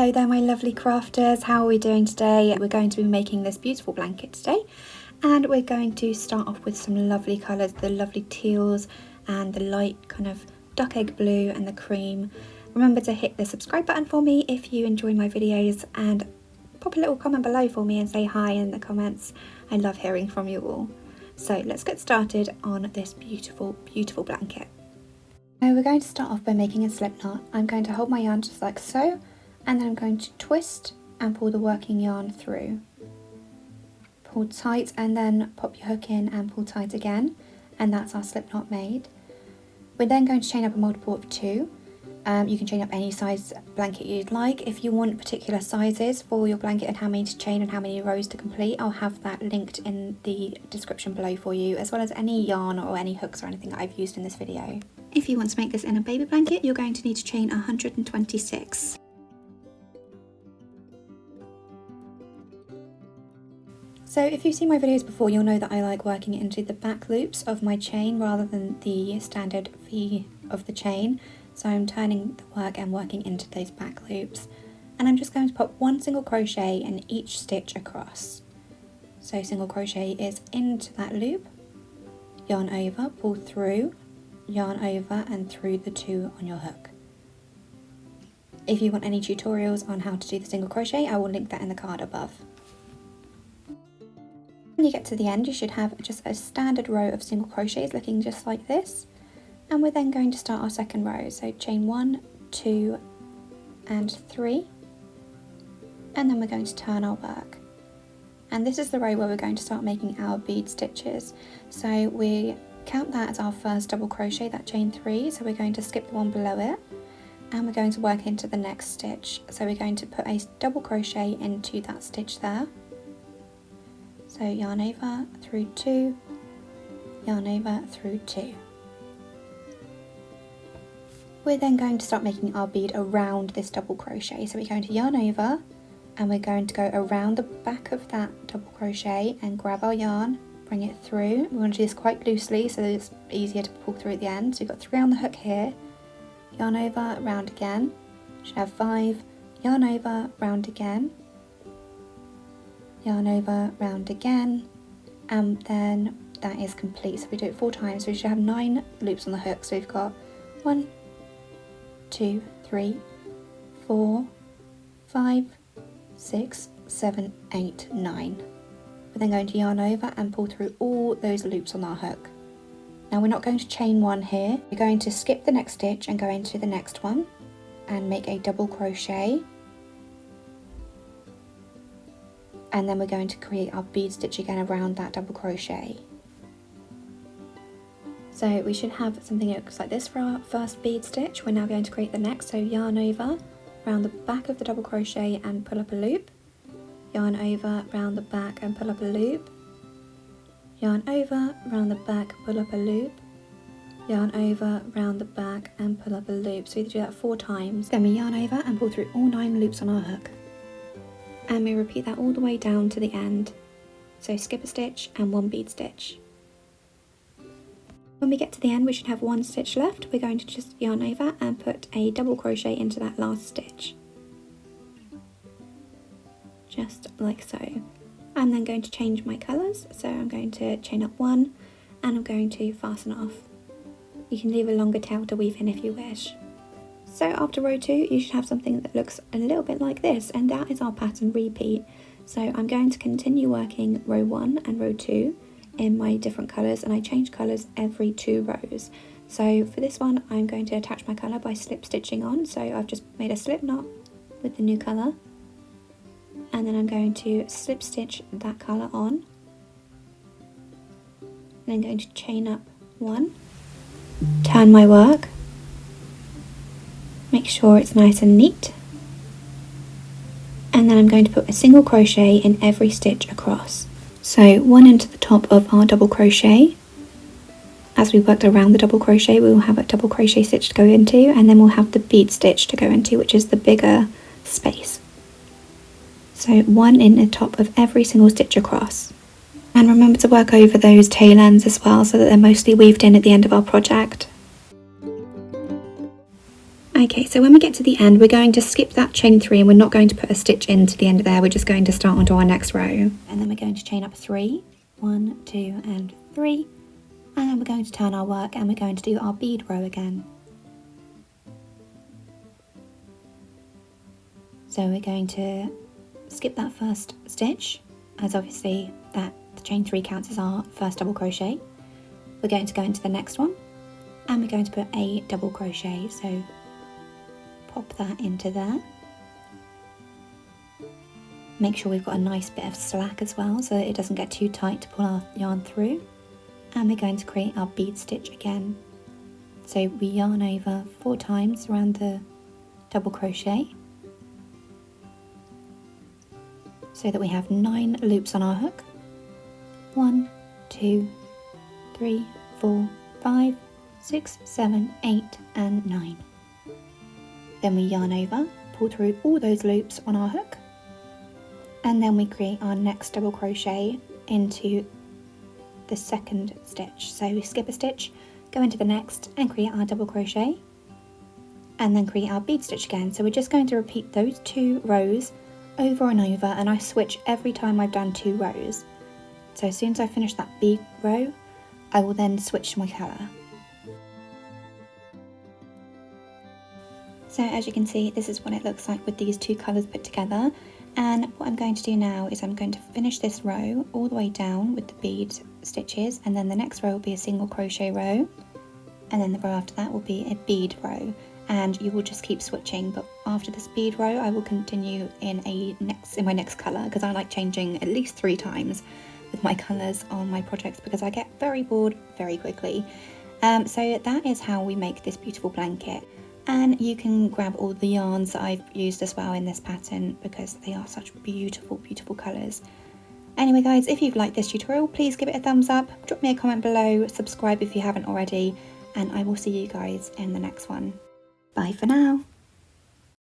Hello there my lovely crafters, how are we doing today? We're going to be making this beautiful blanket today, and we're going to start off with some lovely colours, the lovely teals and the light kind of duck egg blue and the cream. Remember to hit the subscribe button for me if you enjoy my videos, and pop a little comment below for me and say hi in the comments. I love hearing from you all. So let's get started on this beautiful, beautiful blanket. Now we're going to start off by making a slip knot. I'm going to hold my yarn just like so, and then I'm going to twist and pull the working yarn through. Pull tight and then pop your hook in and pull tight again, and that's our slip knot made. We're then going to chain up a multiple of 2. You can chain up any size blanket you'd like. If you want particular sizes for your blanket and how many to chain and how many rows to complete, I'll have that linked in the description below for you, as well as any yarn or any hooks or anything that I've used in this video. If you want to make this in a baby blanket, you're going to need to chain 126. So if you've seen my videos before, you'll know that I like working into the back loops of my chain rather than the standard V of the chain. So I'm turning the work and working into those back loops. And I'm just going to pop one single crochet in each stitch across. So single crochet is into that loop, yarn over, pull through, yarn over and through the 2 on your hook. If you want any tutorials on how to do the single crochet, I will link that in the card above. When you get to the end, you should have just a standard row of single crochets looking just like this, and we're then going to start our second row. So chain 1, 2 and 3, and then we're going to turn our work, and this is the row where we're going to start making our bead stitches. So we count that as our first double crochet, that chain 3, so we're going to skip the one below it and we're going to work into the next stitch. So we're going to put a double crochet into that stitch there. So yarn over, through 2, yarn over, through 2. We're then going to start making our bead around this double crochet. So we're going to yarn over and we're going to go around the back of that double crochet and grab our yarn, bring it through. We want to do this quite loosely so that it's easier to pull through at the end. So we've got 3 on the hook here, yarn over, round again, should have 5, yarn over, round again, yarn over, round again, and then that is complete. So we do it 4 times, so we should have 9 loops on the hook. So we've got 1, 2, 3, 4, 5, 6, 7, 8, 9. We're then going to yarn over and pull through all those loops on our hook. Now we're not going to chain 1 here, we're going to skip the next stitch and go into the next one and make a double crochet. And then we're going to create our bead stitch again around that double crochet. So we should have something that looks like this for our first bead stitch. We're now going to create the next, so yarn over, round the back of the double crochet and pull up a loop, yarn over, round the back and pull up a loop, yarn over, round the back, pull up a loop, yarn over, round the back and pull up a loop. So we do that 4 times. Then we yarn over and pull through all 9 loops on our hook. And we repeat that all the way down to the end. So skip a stitch and 1 bead stitch. When we get to the end, we should have 1 stitch left. We're going to just yarn over and put a double crochet into that last stitch. Just like so. I'm then going to change my colours. So I'm going to chain up 1 and I'm going to fasten off. You can leave a longer tail to weave in if you wish. So after row 2, you should have something that looks a little bit like this, and that is our pattern repeat. So I'm going to continue working row 1 and row 2 in my different colours, and I change colours every 2 rows. So for this one, I'm going to attach my colour by slip stitching on. So I've just made a slip knot with the new colour, and then I'm going to slip stitch that colour on, and I'm going to chain up 1, turn my work, make sure it's nice and neat, and then I'm going to put a single crochet in every stitch across. So 1 into the top of our double crochet. As we worked around the double crochet, we will have a double crochet stitch to go into, and then we'll have the bead stitch to go into, which is the bigger space. So 1 in the top of every single stitch across. And remember to work over those tail ends as well, so that they're mostly weaved in at the end of our project. Okay, so when we get to the end, we're going to skip that chain 3 and we're not going to put a stitch into the end of there. We're just going to start onto our next row. And then we're going to chain up 3, 1, 2 and 3. And then we're going to turn our work and we're going to do our bead row again. So we're going to skip that first stitch, as obviously the chain 3 counts as our first double crochet. We're going to go into the next one and we're going to put a double crochet. So pop that into there. Make sure we've got a nice bit of slack as well so that it doesn't get too tight to pull our yarn through. And we're going to create our bead stitch again. So we yarn over 4 times around the double crochet so that we have 9 loops on our hook. 1, 2, 3, 4, 5, 6, 7, 8 and 9. Then we yarn over, pull through all those loops on our hook, and then we create our next double crochet into the second stitch. So we skip a stitch, go into the next and create our double crochet, and then create our bead stitch again. So we're just going to repeat those 2 rows over and over, and I switch every time I've done 2 rows. So as soon as I finish that bead row, I will then switch to my colour. So as you can see, this is what it looks like with these 2 colours put together. And what I'm going to do now is I'm going to finish this row all the way down with the bead stitches, and then the next row will be a single crochet row, and then the row after that will be a bead row, and you will just keep switching. But after this bead row I will continue in my next colour, because I like changing at least 3 times with my colours on my projects because I get very bored very quickly. So that is how we make this beautiful blanket. And you can grab all the yarns that I've used as well in this pattern because they are such beautiful, beautiful colours. Anyway guys, if you've liked this tutorial, please give it a thumbs up, drop me a comment below, subscribe if you haven't already, and I will see you guys in the next one. Bye for now.